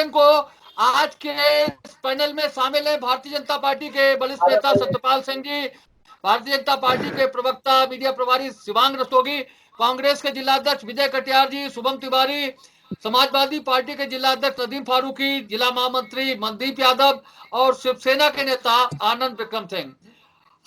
Bulletin को आज के इस पैनल में शामिल है भारतीय जनता पार्टी के वरिष्ठ नेता सत्यपाल सिंह जी, भारतीय जनता पार्टी के प्रवक्ता मीडिया प्रभारी शिवांग रस्तोगी, कांग्रेस के जिलाध्यक्ष विजय कटियार जी, शुभम तिवारी, समाजवादी पार्टी के जिलाध्यक्ष नदीम फारूकी, जिला महामंत्री मनदीप यादव और शिवसेना के नेता आनंद विक्रम सिंह।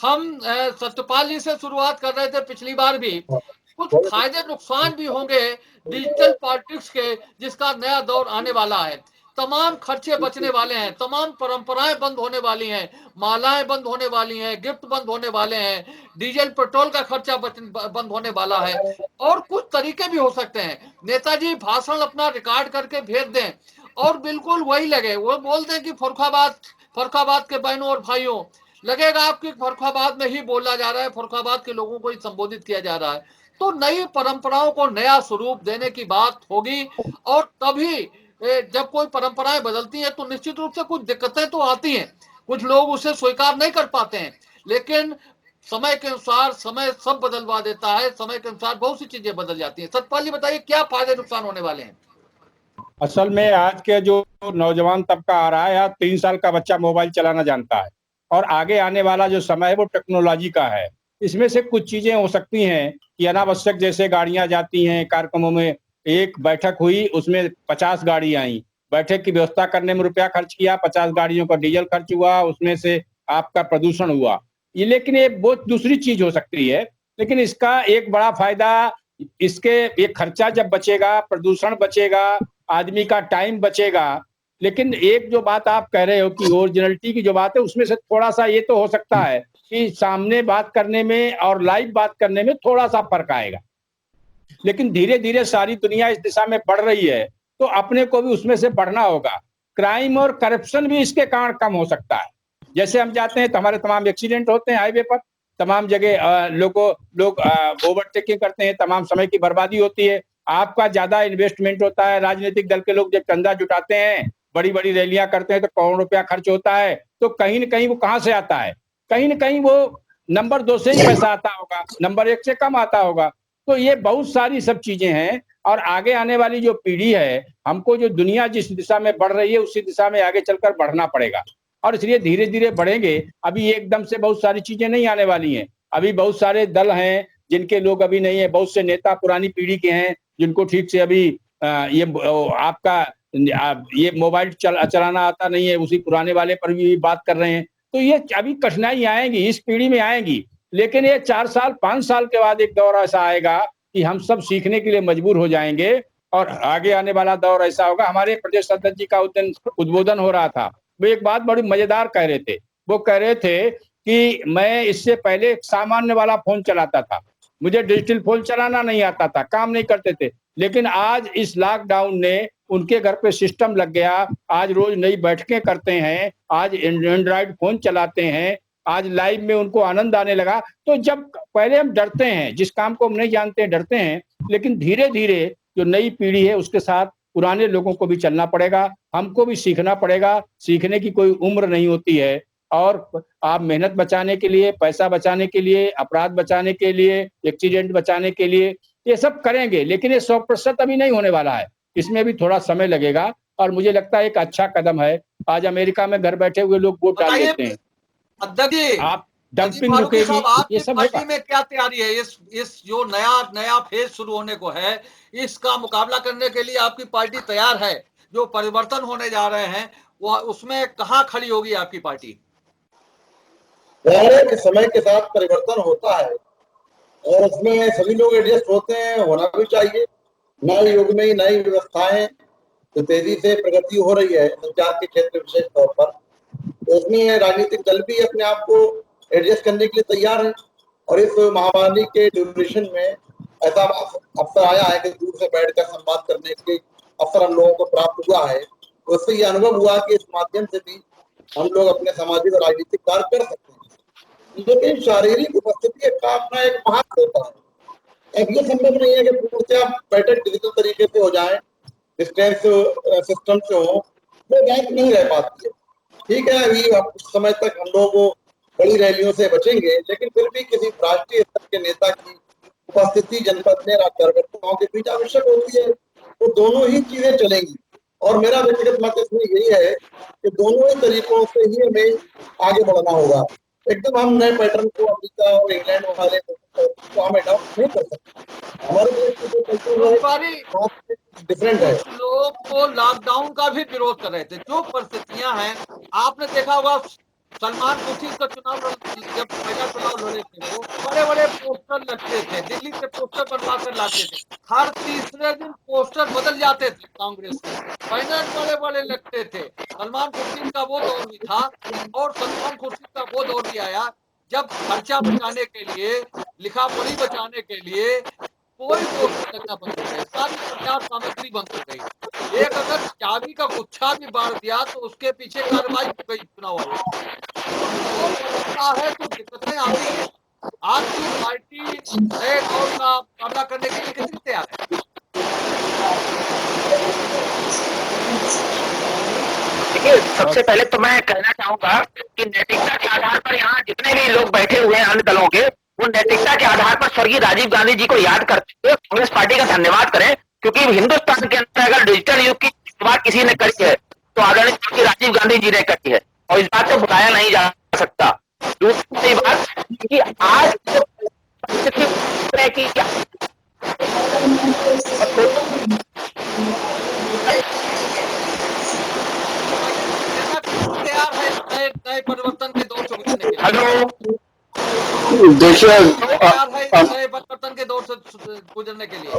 हम सत्यपाल जी से शुरुआत कर रहे थे पिछली बार भी। कुछ फायदे नुकसान भी होंगे डिजिटल पॉलिटिक्स के, जिसका नया दौर आने वाला है। तमाम खर्चे बचने वाले हैं, तमाम परंपराएं बंद होने वाली हैं, मालाएं बंद होने वाली हैं, गिफ्ट बंद होने वाले हैं, डीजल पेट्रोल का खर्चा बंद होने वाला है। और कुछ तरीके भी हो सकते हैं, नेताजी भाषण अपना रिकॉर्ड करके भेज दें और बिल्कुल वही लगे, वो बोल दें कि फरुखाबाद के बहनों और भाइयों, लगेगा आपकी फरुखाबाद में ही बोला जा रहा है, फरुखाबाद के लोगों को ही संबोधित किया जा रहा है। तो नई परंपराओं को नया स्वरूप देने की बात होगी। और तभी जब कोई परंपराएं बदलती हैं तो निश्चित रूप से कुछ दिक्कतें तो आती हैं, कुछ लोग उसे स्वीकार नहीं कर पाते हैं, लेकिन समय के अनुसार समय सब बदलवा देता है, समय के अनुसार बहुत सी चीजें बदल जाती हैं। सतपाल जी बताइए, क्या फायदे नुकसान होने वाले हैं? असल में आज के जो नौजवान तबका आ रहा है, आज 3 साल का बच्चा मोबाइल चलाना जानता है और आगे आने वाला जो समय है वो टेक्नोलॉजी का है। इसमें से कुछ चीजें हो सकती हैं कि अनावश्यक, जैसे गाड़ियां जाती हैं कार्यक्रमों में, एक बैठक हुई उसमें 50 गाड़ी आई, बैठक की व्यवस्था करने में रुपया खर्च किया, 50 गाड़ियों का डीजल खर्च हुआ, उसमें से आपका प्रदूषण हुआ। ये लेकिन ये बहुत दूसरी चीज हो सकती है। लेकिन इसका एक बड़ा फायदा, इसके ये खर्चा जब बचेगा, प्रदूषण बचेगा, आदमी का टाइम बचेगा। लेकिन एक जो बात आप कह रहे हो कि ओरिजिनलिटी की जो बात है, उसमें से थोड़ा सा ये तो हो सकता है कि सामने बात करने में और लाइव बात करने में थोड़ा सा फर्क आएगा। लेकिन धीरे धीरे सारी दुनिया इस दिशा में बढ़ रही है, तो अपने को भी उसमें से बढ़ना होगा। क्राइम और करप्शन भी इसके कारण कम हो सकता है। जैसे हम जाते हैं तो हमारे तमाम एक्सीडेंट होते हैं हाईवे पर, तमाम जगह लोग ओवरटेकिंग करते हैं, तमाम समय की बर्बादी होती है, आपका ज्यादा इन्वेस्टमेंट होता है। राजनीतिक दल के लोग जब चंदा जुटाते हैं, बड़ी बड़ी रैलियां करते हैं तो करोड़ों रुपया खर्च होता है, तो कहीं न कहीं वो कहां से आता है? कहीं न कहीं वो नंबर 2 से ही पैसा आता होगा, नंबर 1 से कम आता होगा। तो ये बहुत सारी सब चीजें हैं। और आगे आने वाली जो पीढ़ी है, हमको जो दुनिया जिस दिशा में बढ़ रही है उसी दिशा में आगे चलकर बढ़ना पड़ेगा, और इसलिए धीरे धीरे बढ़ेंगे। अभी एकदम से बहुत सारी चीजें नहीं आने वाली हैं। अभी बहुत सारे दल हैं जिनके लोग अभी नहीं है, बहुत से नेता पुरानी पीढ़ी के हैं जिनको ठीक से अभी ये आपका ये मोबाइल चलाना आता नहीं है, उसी पुराने वाले पर भी बात कर रहे हैं। तो ये अभी कठिनाई आएंगी, इस पीढ़ी में आएंगी। लेकिन ये 4 साल 5 साल के बाद एक दौर ऐसा आएगा कि हम सब सीखने के लिए मजबूर हो जाएंगे, और आगे आने वाला दौर ऐसा होगा। हमारे प्रदेश अध्यक्ष जी का उस दिन उद्बोधन हो रहा था, वो एक बात बड़ी मजेदार कह रहे थे। वो कह रहे थे कि मैं इससे पहले एक सामान्य वाला फोन चलाता था, मुझे डिजिटल फोन चलाना नहीं आता था, काम नहीं करते थे। लेकिन आज इस लॉकडाउन ने उनके घर पे सिस्टम लग गया, आज रोज नई बैठकें करते हैं, आज एंड्रॉइड फोन चलाते हैं, आज लाइव में उनको आनंद आने लगा। तो जब पहले हम डरते हैं, जिस काम को हम नहीं जानते हैं डरते हैं, लेकिन धीरे धीरे जो नई पीढ़ी है उसके साथ पुराने लोगों को भी चलना पड़ेगा, हमको भी सीखना पड़ेगा। सीखने की कोई उम्र नहीं होती है। और आप मेहनत बचाने के लिए, पैसा बचाने के लिए, अपराध बचाने के लिए, एक्सीडेंट बचाने के लिए ये सब करेंगे, लेकिन ये 100% अभी नहीं होने वाला है, इसमें भी थोड़ा समय लगेगा। और मुझे लगता है एक अच्छा कदम है। आज अमेरिका में घर बैठे हुए लोग वोट डाल देते हैं। अध्यक्ष जी, आप डंपिंग फारूकी रुकेगी, साहब, आपकी ये सब पार्टी होगा। में क्या तैयारी है इस जो नया फेज शुरू होने को है, इसका मुकाबला करने के लिए आपकी पार्टी तैयार है? जो परिवर्तन होने जा रहे हैं वो उसमें कहां खड़ी होगी आपकी पार्टी? समय के साथ परिवर्तन होता है और उसमें सभी लोग एडजस्ट होते हैं, होना भी चाहिए। नए युग में नई व्यवस्थाएं जो तेजी से प्रगति हो रही है संचार के क्षेत्र विशेष तौर पर, उसमें राजनीतिक दल भी अपने आप को एडजस्ट करने के लिए तैयार है। और इस महामारी के ड्यूरेशन में ऐसा अवसर आया है कि दूर से बैठकर संवाद करने के अवसर हम लोगों को प्राप्त हुआ है। तो उससे ये अनुभव हुआ कि इस माध्यम से भी हम लोग अपने सामाजिक और राजनीतिक कार्य कर सकते हैं। लेकिन शारीरिक उपस्थिति का अपना एक महत्व होता है। अब ये संभव नहीं है कि पूर्णतः बैठक डिजिटल तरीके से हो जाए, डिस्टेंस सिस्टम से हो, वो बात नहीं रह पाती है। ठीक है, अभी कुछ समय तक हम लोग बड़ी रैलियों से बचेंगे, लेकिन फिर भी किसी राष्ट्रीय स्तर के नेता की उपस्थिति जनपद में कार्यकर्ताओं के बीच आवश्यक होती है। तो दोनों ही चीजें चलेंगी और मेरा व्यक्तिगत मत इसमें यही है कि दोनों ही तरीकों से ही हमें आगे बढ़ना होगा। एकदम हम नए पैटर्न को अमेरिका और इंग्लैंड वाले को हम अडॉप्ट नहीं कर सकते। हमारे देश की जो कल्चर तो है तिवारी, डिफरेंट है। कुछ लोग तो लॉकडाउन का भी विरोध कर रहे थे। जो परिस्थितियां हैं, आपने देखा होगा सलमान खुर्शीद का चुनाव जब पहला चुनाव लड़े थे, वो बड़े बड़े पोस्टर लगते थे, दिल्ली से पोस्टर बनवा कर लाते थे। हर तीसरे दिन पोस्टर बदल जाते थे, कांग्रेस के बैनर बड़े बड़े लगते थे। सलमान खुर्शीद का वो दौर भी था, और सलमान खुर्शीद का वो दौर भी आया जब खर्चा बचाने के लिए, लिखा पढ़ी बचाने के लिए कोई पोस्टर लगना बंद हो गए, सारी प्रचार सामग्री बंद हो गई। एक अगर चाबी का गुच्छा भी बांट दिया तो उसके पीछे कार्रवाई हो गई चुनाव आयोग की। तो जो बदलता है तो दिक्कतें आती है। आपकी पार्टी नए दौर का मुकाबला करने के लिए कितनी तैयार है? देखिए, सबसे पहले तो मैं कहना चाहूंगा कि नैतिकता के आधार पर यहाँ जितने भी लोग बैठे हुए हैं अन्य दलों के, वो नैतिकता के आधार पर स्वर्गीय राजीव गांधी जी को याद करते हुए कांग्रेस पार्टी का धन्यवाद करें, क्योंकि हिंदुस्तान के अंदर अगर डिजिटल युग की शुरुआत किसी ने करी है तो आदरणीय स्वर्गीय राजीव गांधी जी ने करी है, और इस बात को भुलाया नहीं जा सकता। दूसरी बात कि आज की तैयार है नए नए परिवर्तन के दौर से गुजरने के लिए? हेलो, देखिए तैयार है नए परिवर्तन के दौर से गुजरने के लिए?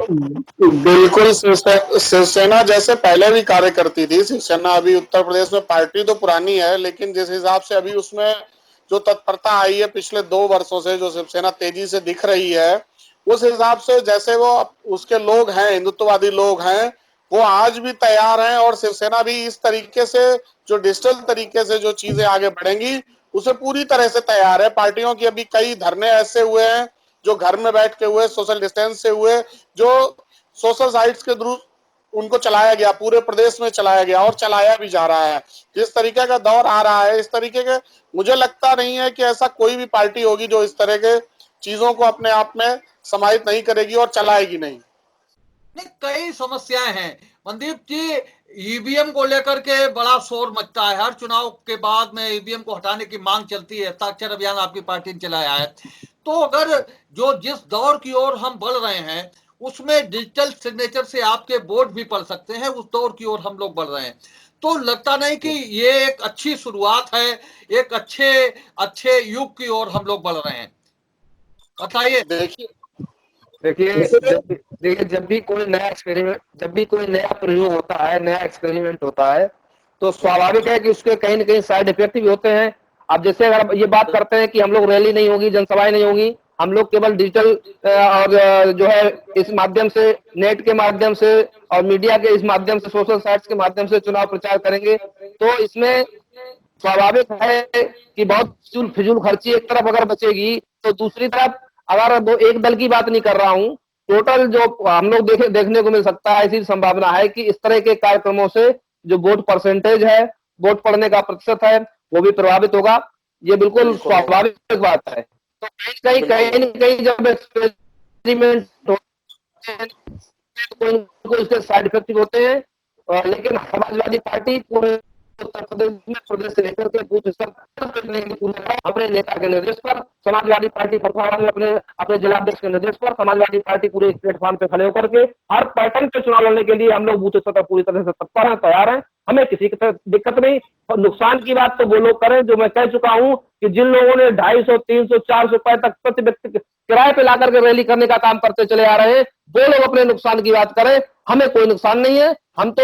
बिल्कुल शिवसेना जैसे पहले भी कार्य करती थी। शिवसेना अभी उत्तर प्रदेश में पार्टी तो पुरानी है, लेकिन जिस हिसाब से अभी उसमें जो तत्परता आई है पिछले 2 वर्षों से, जो शिवसेना तेजी से दिख रही है, उस हिसाब से जैसे वो उसके लोग हैं, हिंदुत्ववादी लोग हैं, वो आज भी तैयार हैं। और शिवसेना भी इस तरीके से जो डिजिटल तरीके से जो चीजें आगे बढ़ेंगी उसे पूरी तरह से तैयार है। पार्टियों की अभी कई धरने ऐसे हुए हैं जो घर में बैठ के हुए, सोशल डिस्टेंस से हुए, जो सोशल साइट्स के थ्रू उनको चलाया गया, पूरे प्रदेश में चलाया गया और चलाया भी जा रहा है। जिस तरीके का दौर आ रहा है, इस तरीके के मुझे लगता नहीं है कि ऐसा कोई भी पार्टी होगी जो इस तरह के चीजों को अपने आप में समाहित नहीं करेगी और चलाएगी नहीं। कई समस्याएं हैं मनदीप जी। ईवीएम को लेकर के बड़ा शोर मचता है, हर चुनाव के बाद में ईवीएम को हटाने की मांग चलती है। हस्ताक्षर अभियान आपकी पार्टी ने चलाया है। तो अगर जो जिस दौर की ओर हम बढ़ रहे हैं उसमें डिजिटल सिग्नेचर से आपके वोट भी पड़ सकते हैं, उस दौर की ओर हम लोग बढ़ रहे हैं। तो लगता नहीं कि ये एक अच्छी शुरुआत है, एक अच्छे युग की ओर हम लोग बढ़ रहे हैं? बताइए। देखिए जब भी कोई नया प्रयोग होता है, नया एक्सपेरिमेंट होता है, तो स्वाभाविक है कि उसके कहीं ना कहीं साइड इफेक्ट भी होते हैं। अब जैसे अगर ये बात करते हैं कि हम लोग रैली नहीं होगी, जनसभाएं नहीं होगी, हम लोग केवल डिजिटल और जो है इस माध्यम से, नेट के माध्यम से और मीडिया के इस माध्यम से, सोशल साइट्स के माध्यम से चुनाव प्रचार करेंगे, तो इसमें स्वाभाविक है कि बहुत फिजूल खर्ची एक तरफ अगर बचेगी, तो दूसरी तरफ अगर एक दल की बात नहीं कर रहा हूं, टोटल जो हम लोग देखने को मिल सकता है, ऐसी संभावना है कि इस तरह के कार्यक्रमों से जो वोट परसेंटेज है, वोट पड़ने का प्रतिशत है, वो भी प्रभावित होगा। ये बिल्कुल स्वाभाविक बात है। तो कहीं न कहीं जब एक्सपेरिमेंट होते हैं कोई इसके साइड इफेक्ट होते हैं, लेकिन समाजवादी पार्टी पूरे उत्तर प्रदेश में, प्रदेश से लेकर के बूथ स्तर अपने नेता के निर्देश पर, समाजवादी पार्टी अपने जिलाध्यक्ष के निर्देश पर समाजवादी पार्टी पूरे प्लेटफॉर्म पे खड़े होकर के हर पैटर्न पे चुनाव लड़ने के लिए हम लोग बूथ स्तर पर पूरी तरह से तत्पर हैं, तैयार हैं। हमें किसी की दिक्कत नहीं। और नुकसान की बात तो वो लोग करें जो मैं कह चुका हूं कि जिन लोगों ने 250, 300, 400 रुपए तक प्रति व्यक्ति किराए पे लाकर के रैली करने का काम करते चले आ रहे हैं, वो लोग अपने नुकसान की बात करें। हमें कोई नुकसान नहीं है। हम तो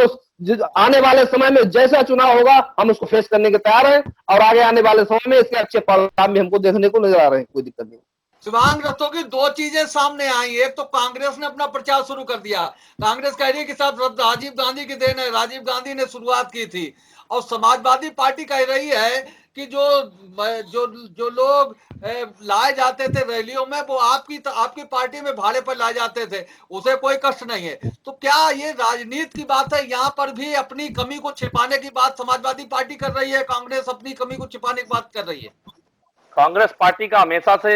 आने वाले समय में जैसा चुनाव होगा हम उसको फेस करने के तैयार हैं, और आगे आने वाले समय में इसके अच्छे परिणाम भी हमको देखने को नजर आ रहे हैं। कोई दिक्कत नहीं। शिवांग रस्तोगी, 2 चीजें सामने आई। एक तो कांग्रेस ने अपना प्रचार शुरू कर दिया। कांग्रेस कह रही है कि साथ राजीव गांधी की देन है, राजीव गांधी ने शुरुआत की थी। और समाजवादी पार्टी कह रही है कि जो लोग लाए जाते थे रैलियों में, वो आपकी पार्टी में भाड़े पर लाए जाते थे, उसे कोई कष्ट नहीं है। तो क्या ये राजनीति की बात है? यहाँ पर भी अपनी कमी को छिपाने की बात समाजवादी पार्टी कर रही है, कांग्रेस अपनी कमी को छिपाने की बात कर रही है? कांग्रेस पार्टी का हमेशा से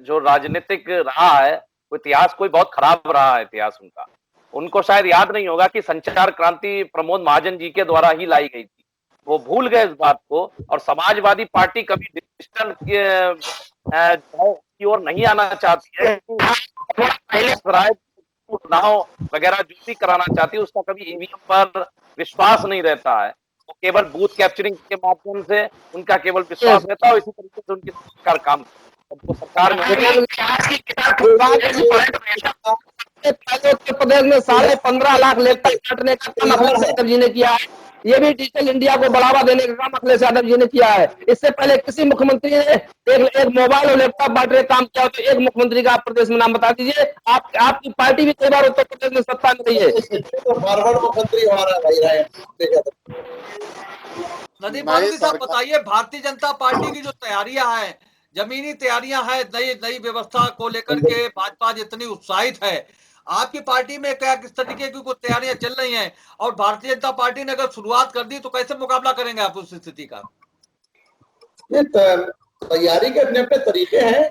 जो राजनीतिक रहा है, वो इतिहास कोई बहुत खराब रहा है इतिहास उनका। उनको शायद याद नहीं होगा कि संचार क्रांति प्रमोद महाजन जी के द्वारा ही लाई गई थी। वो भूल गए इस बात को, और समाजवादी पार्टी कभी डिजिटल की ओर नहीं आना चाहती है। पहले चुनाव वगैरह जो भी कराना चाहती है उसका कभी ईवीएम पर विश्वास नहीं रहता है। वो केवल बूथ कैप्चरिंग के माध्यम से उनका केवल विश्वास रहता है, इसी तरीके से उनकी सरकार काम सरकार में उत्तर प्रदेश में 15.5 लाख लेटर काटने का काम अखिलेश यादव जी ने किया है। ये भी डिजिटल इंडिया को बढ़ावा देने का काम अखिलेश यादव जी ने किया है। इससे पहले किसी मुख्यमंत्री ने एक मोबाइल और लैपटॉप बांटने का काम किया, तो एक मुख्यमंत्री का आप प्रदेश में नाम बता दीजिए। आपकी पार्टी भी कई बार उत्तर प्रदेश में सत्ता में रही है। तो फॉरवर्ड मुख्यमंत्री हमारा भाई रहा है। नदीम फारूकी साहब बताइए, भारतीय जनता पार्टी की जो तैयारियां हैं, जमीनी तैयारियां हैं, नई व्यवस्था को लेकर के भाजपा जितनी उत्साहित है, आपकी पार्टी में क्या किस तरीके की कुछ तैयारियां चल रही हैं, और भारतीय जनता पार्टी ने अगर शुरुआत कर दी तो कैसे मुकाबला करेंगे आप उस स्थिति का? तैयारी के अपने अपने तरीके हैं।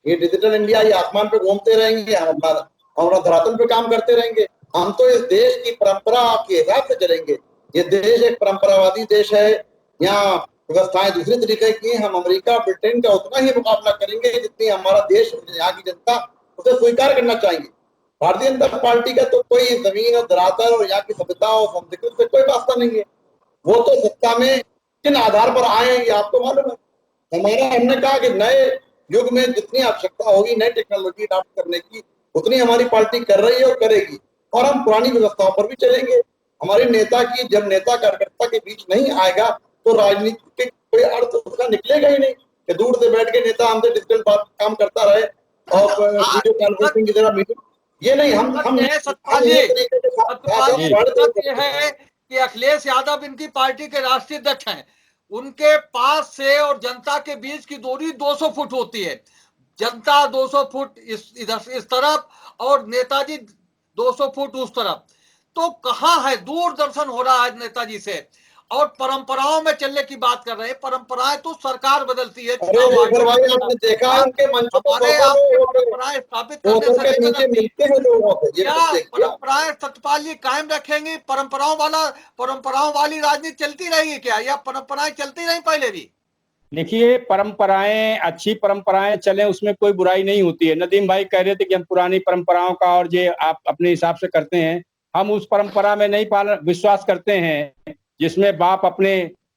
ये डिजिटल इंडिया ये आसमान पे घूमते रहेंगे, हम धरातल पे काम करते रहेंगे। हम तो इस देश की परंपरा के हिसाब से चलेंगे। ये देश एक परंपरावादी देश है, यहाँ व्यवस्थाएं दूसरी तरीके की। हम अमेरिका ब्रिटेन का उतना ही मुकाबला करेंगे जितनी हमारा देश, यहाँ की जनता उसे स्वीकार करना चाहेंगे। भारतीय जनता पार्टी का तो कोई जमीन और धरातल और यहाँ की सभ्यता और संस्कृति से कोई वास्ता नहीं है। वो तो सत्ता में किन आधार पर आए ये आपको मालूम है। हमने कहा कि नए युग में जितनी आवश्यकता होगी नई टेक्नोलॉजी अडॉप्ट करने की, उतनी हमारी पार्टी कर रही है और करेगी। और हम पुरानी व्यवस्थाओं पर भी चलेंगे। हमारे नेता की जब नेता कार्यकर्ता के बीच नहीं आएगा तो राजनीति के कोई अर्थ उसका निकलेगा ही नहीं कि दूर से बैठ के नेता हमसे डिजिटल काम करता रहे और वीडियो कॉन्फ्रेंसिंग की तरह मीटिंग, ये नहीं। हम है कि अखिलेश यादव इनकी पार्टी के राष्ट्रीय अध्यक्ष हैं, उनके पास से और जनता के बीच की दूरी 200 फुट होती है। जनता 200 फुट इस तरफ और नेताजी 200 फुट उस तरफ। तो कहाँ है दूरदर्शन हो रहा है नेताजी से। और परंपराओं में चलने की बात कर रहे हैं, परंपराएं तो सरकार बदलती है। आपने देखा उनके मंचों पर परंपराएं स्थापित क्या परंपराएं सत्यपाल जी कायम रखेंगी? परंपराओं वाली राजनीति चलती रहेगी क्या, या परंपराएं चलती रही पहले भी? देखिए, परंपराएं अच्छी परंपराएं चले उसमें कोई बुराई नहीं होती है। नदीम भाई कह रहे थे कि हम पुरानी परंपराओं का और ये आप अपने हिसाब से करते हैं। हम उस परंपरा में नहीं विश्वास करते हैं जिसमें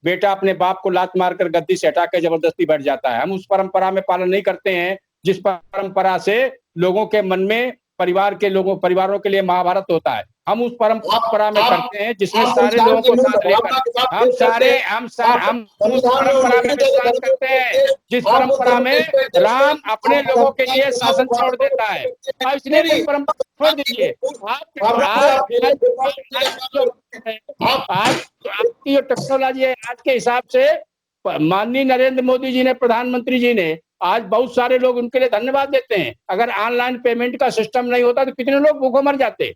बेटा अपने बाप को लात मारकर गद्दी से हटा के जबरदस्ती बैठ जाता है। हम उस परंपरा में पालन नहीं करते हैं जिस परंपरा से लोगों के मन में परिवारों के लिए महाभारत होता है। हम उस परंपरा में करते हैं जिसमें सारे लोगों को साथ लेकर हम उस परंपरा में विश्वास करते हैं जिस परंपरा में राम अपने लोगों के लिए शासन छोड़ देता है। अब इसलिए भी परंपरा छोड़ दीजिए। आपकी जो टेक्नोलॉजी है आज के हिसाब से, माननीय नरेंद्र मोदी जी ने, प्रधानमंत्री जी ने, आज बहुत सारे लोग उनके लिए धन्यवाद देते हैं। अगर ऑनलाइन पेमेंट का सिस्टम नहीं होता तो कितने लोग भूखे मर जाते।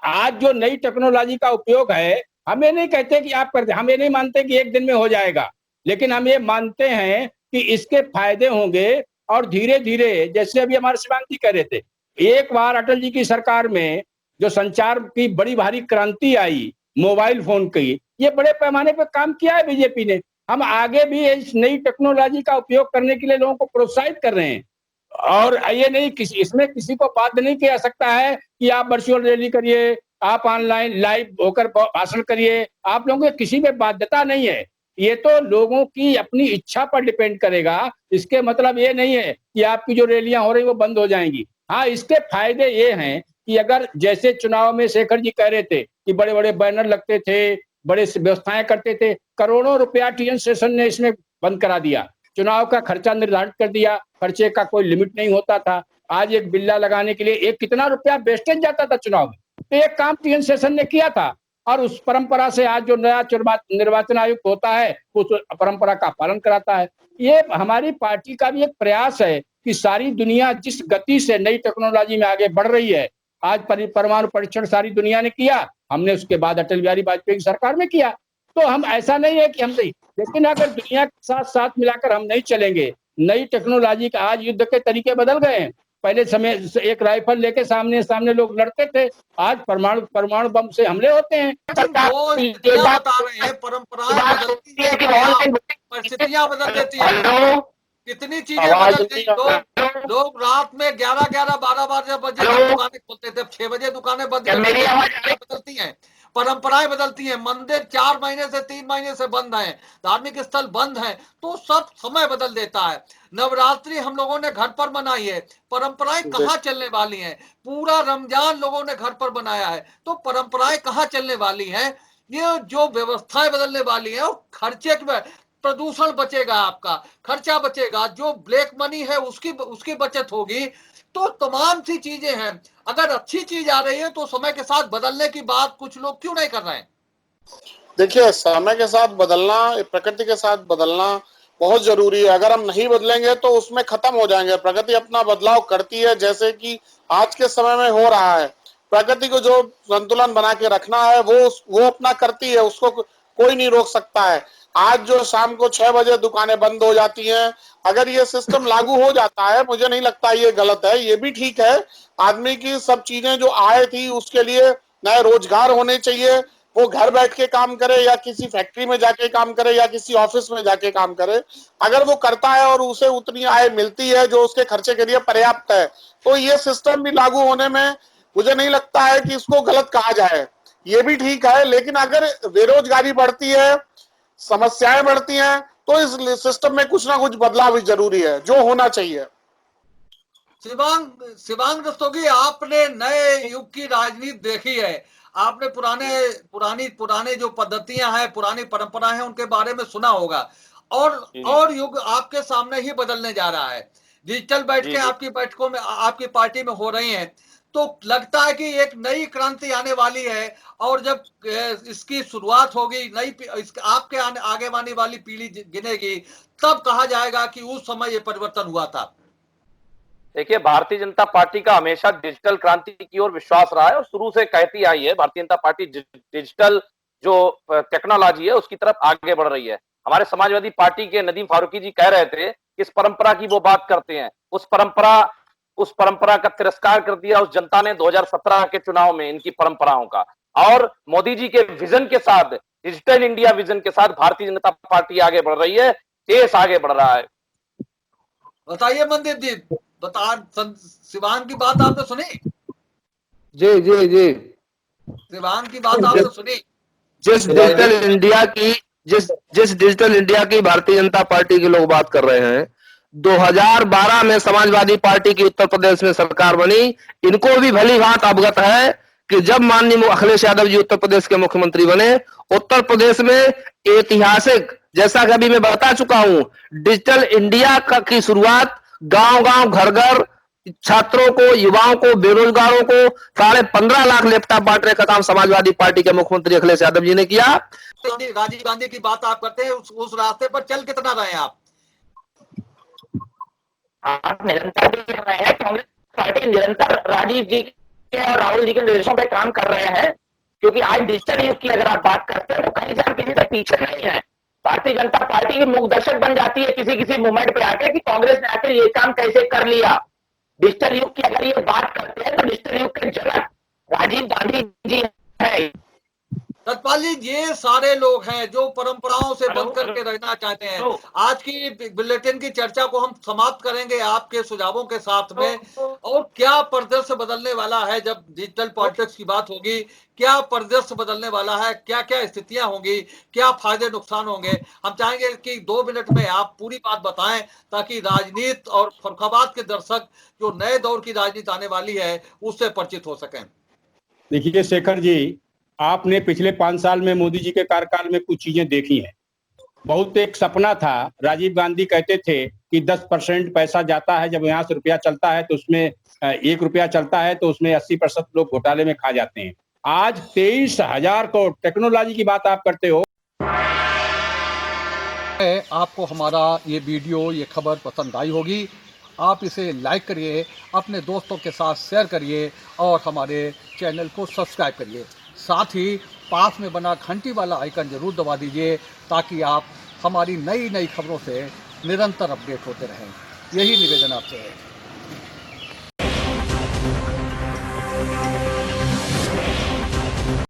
आज जो नई टेक्नोलॉजी का उपयोग है, हम ये नहीं कहते कि आप करते, हम ये नहीं मानते कि एक दिन में हो जाएगा, लेकिन हम ये मानते हैं कि इसके फायदे होंगे। और धीरे धीरे, जैसे अभी हमारे शिवांग जी कह रहे थे, एक बार अटल जी की सरकार में जो संचार की बड़ी भारी क्रांति आई, मोबाइल फोन की, ये बड़े पैमाने पर काम किया है बीजेपी ने। हम आगे भी इस नई टेक्नोलॉजी का उपयोग करने के लिए लोगों को प्रोत्साहित कर रहे हैं। और ये नहीं, इसमें किसी को बाध्य नहीं किया सकता है कि आप वर्चुअल रैली करिए, आप ऑनलाइन लाइव होकर भाषण करिए। आप लोगों की किसी में बाध्यता नहीं है। ये तो लोगों की अपनी इच्छा पर डिपेंड करेगा। इसके मतलब ये नहीं है कि आपकी जो रैलियां हो रही वो बंद हो जाएंगी। हाँ, इसके फायदे ये हैं कि अगर जैसे चुनाव में शेखर जी कह रहे थे कि बड़े बड़े बैनर लगते थे, बड़े व्यवस्थाएं करते थे, करोड़ों रुपया टीएन शेषन ने इसमें बंद करा दिया। चुनाव का खर्चा निर्धारित कर दिया, खर्चे का कोई लिमिट नहीं होता था। आज एक बिल्ला लगाने के लिए एक कितना रुपया वेस्टेज जाता था चुनाव में, तो एक काम टीएन शेषन ने किया था। और उस परंपरा से आज जो नया निर्वाचन आयोग होता है उस परंपरा का पालन कराता है। ये हमारी पार्टी का भी एक प्रयास है कि सारी दुनिया जिस गति से नई टेक्नोलॉजी में आगे बढ़ रही है, आज परमाणु परीक्षण सारी दुनिया ने किया, हमने उसके बाद अटल बिहारी वाजपेयी की सरकार में किया। तो हम ऐसा नहीं है कि हम नहीं, लेकिन अगर दुनिया के साथ साथ मिलाकर हम नहीं चलेंगे, नई टेक्नोलॉजी का आज युद्ध के तरीके बदल गए हैं। पहले समय एक राइफल लेके सामने सामने लोग लड़ते थे, आज परमाणु बम से हमले होते हैं। वो स्थितियां बता रहे हैं, परंपराएं बदलती है, परिस्थितियां बदल देती है, कितनी चीजें बदल गई। लोग रात में 11-11, 12 बजे तक दुकानें खोलते थे, 6 बजे दुकानें बंद करते थे। बदलती हैं, परंपराएं बदलती हैं, मंदिर 4 महीने से 3 महीने से बंद हैं, धार्मिक स्थल बंद हैं, तो सब समय बदल देता है। नवरात्रि हम लोगों ने घर पर मनाई है, परंपराएं कहाँ चलने वाली हैं? पूरा रमजान लोगों ने घर पर बनाया है, तो परंपराएं कहाँ चलने वाली हैं? ये जो व्यवस्थाएं बदलने वाली है, और खर्चे में प्रदूषण बचेगा, आपका खर्चा बचेगा, जो ब्लैक मनी है उसकी बचत होगी, तो तमाम सी चीजें हैं। अगर अच्छी चीज आ रही है तो समय के साथ बदलने की बात कुछ लोग क्यों नहीं कर रहे हैं? देखिए, समय के साथ बदलना, प्रकृति के साथ बदलना बहुत जरूरी है। अगर हम नहीं बदलेंगे तो उसमें खत्म हो जाएंगे। प्रकृति अपना बदलाव करती है, जैसे कि आज के समय में हो रहा है। प्रकृति को जो संतुलन बना के रखना है वो अपना करती है, उसको कोई नहीं रोक सकता है। आज जो शाम को 6 बजे दुकानें बंद हो जाती हैं, अगर ये सिस्टम लागू हो जाता है, मुझे नहीं लगता ये गलत है, ये भी ठीक है। आदमी की सब चीजें जो आए थी उसके लिए नए रोजगार होने चाहिए, वो घर बैठ के काम करे या किसी फैक्ट्री में जाके काम करे या किसी ऑफिस में जाके काम करे। अगर वो करता है और उसे उतनी आय मिलती है जो उसके खर्चे के लिए पर्याप्त है, तो ये सिस्टम भी लागू होने में मुझे नहीं लगता है कि इसको गलत कहा जाए, ये भी ठीक है। लेकिन अगर बेरोजगारी बढ़ती है, समस्याएं बढ़ती हैं, तो इस सिस्टम में कुछ ना कुछ बदलाव भी जरूरी है, जो होना चाहिए। शिवांग रस्तोगी, आपने नए युग की राजनीति देखी है, आपने पुराने जो पद्धतियां हैं, पुरानी परंपराएं हैं, उनके बारे में सुना होगा, और युग आपके सामने ही बदलने जा रहा है। डिजिटल बैठकें आपकी बैठकों में, आपकी पार्टी में हो रही हैं, तो लगता है कि एक नई क्रांति आने वाली है, और जब इसकी शुरुआत होगी, आपके आगे आने वाली पीढ़ी गिनेगी, तब कहा जाएगा कि उस समय ये परिवर्तन हुआ था। देखिए, भारतीय जनता पार्टी का हमेशा डिजिटल क्रांति की ओर विश्वास रहा है और शुरू से कहती आई है। भारतीय जनता पार्टी डिजिटल जो टेक्नोलॉजी है उसकी तरफ आगे बढ़ रही है। हमारे समाजवादी पार्टी के नदीम फारूकी जी कह रहे थे कि इस परंपरा की वो बात करते हैं, उस परंपरा का तिरस्कार कर दिया उस जनता ने 2017 के चुनाव में इनकी परंपराओं का। और मोदी जी के विजन के साथ, डिजिटल इंडिया विजन के साथ भारतीय जनता पार्टी आगे बढ़ रही है, देश आगे बढ़ रहा है। बताइए मनदीप जी, शिवांग की बात आपने सुनी? जी जी जी, शिवांग की बात आपने सुनी? जिस डिजिटल इंडिया की भारतीय जनता पार्टी के लोग बात कर रहे हैं, 2012 में समाजवादी पार्टी की उत्तर प्रदेश में सरकार बनी। इनको भी भली भांति अवगत है कि जब माननीय अखिलेश यादव जी उत्तर प्रदेश के मुख्यमंत्री बने, उत्तर प्रदेश में ऐतिहासिक, जैसा कि अभी मैं बता चुका हूं, डिजिटल इंडिया की शुरुआत गांव-गांव, घर-घर, छात्रों को, युवाओं को, बेरोजगारों को 15.5 लाख लैपटॉप बांटने का काम समाजवादी पार्टी के मुख्यमंत्री अखिलेश यादव जी ने किया। राजीव गांधी की बात आप करते हैं, उस रास्ते पर चल कितना रहे आप निरंतर भी कर रहे हैं। कांग्रेस पार्टी निरंतर राजीव जी के और राहुल जी के निर्देशों पे काम कर रहे हैं, क्योंकि आज डिजिटल युग की अगर आप बात करते हैं तो कहीं से किसी से पीछे नहीं है। भारतीय जनता पार्टी की मुखदर्शक बन जाती है किसी मूवमेंट पे आके कि कांग्रेस ने आकर ये काम कैसे कर लिया। डिजिटल युग की अगर ये बात करते हैं तो डिजिटल युग के जनक राजीव गांधी जी है। सतपाल जी, ये सारे लोग हैं जो परंपराओं से बंध करके रहना चाहते हैं। आज की बुलेटिन की चर्चा को हम समाप्त करेंगे आपके सुझावों के साथ में, और क्या परिदृश्य बदलने वाला है जब डिजिटल पॉलिटिक्स की बात होगी, क्या परिदृश्य बदलने वाला है, क्या क्या स्थितियां होंगी, क्या फायदे नुकसान होंगे। हम चाहेंगे कि 2 मिनट में आप पूरी बात बताएं, ताकि राजनीति और फर्रुखाबाद के दर्शक जो नए दौर की राजनीति आने वाली है उससे परिचित हो सकें। देखिए शेखर जी, आपने पिछले 5 साल में मोदी जी के कार्यकाल में कुछ चीजें देखी हैं। बहुत एक सपना था, राजीव गांधी कहते थे कि 10% पैसा जाता है, जब यहाँ से रुपया चलता है तो उसमें 1 रुपया चलता है तो उसमें 80% लोग घोटाले में खा जाते हैं। आज 23,000 करोड़, टेक्नोलॉजी की बात आप करते हो। आपको हमारा ये वीडियो, ये खबर पसंद आई होगी, आप इसे लाइक करिए, अपने दोस्तों के साथ शेयर करिए और हमारे चैनल को सब्सक्राइब करिए। साथ ही पास में बना घंटी वाला आइकन जरूर दबा दीजिए, ताकि आप हमारी नई खबरों से निरंतर अपडेट होते रहें। यही निवेदन आपसे है।